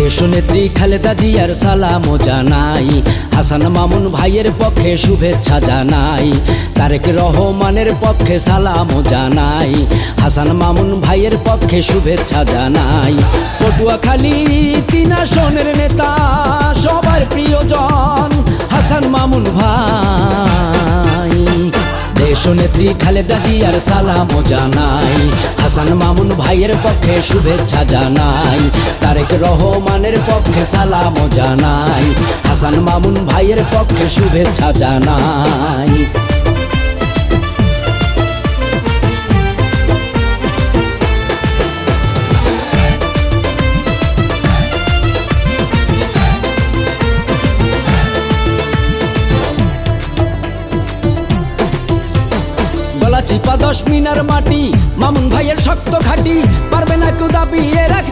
দেশনেত্রী খালেদা জিয়ার সালাম জানাই, হাসান মামুন ভাইয়ের পক্ষে শুভেচ্ছা জানাই, তারেক রহমানের পক্ষে সালাম জানাই, হাসান মামুন ভাইয়ের পক্ষে শুভেচ্ছা জানাই। পটুয়াখালী ৩ আসনের নেতা সবার প্রিয়জন হাসান মামুন ভাই। দেশনেত্রী খালেদা জিয়ার সালাম জানাই, হাসান মামুন ভাইয়ের পক্ষে শুভেচ্ছা জানাই, তারেক রহমানের পক্ষে সালাম জানাই, হাসান মামুন ভাইয়ের পক্ষে শুভেচ্ছা জানাই। চিপা 10 মিনার মাটি মামুন ভাইয়ের শক্ত ঘাটি, পারবে না কেউ দাবিয়ে রাখতে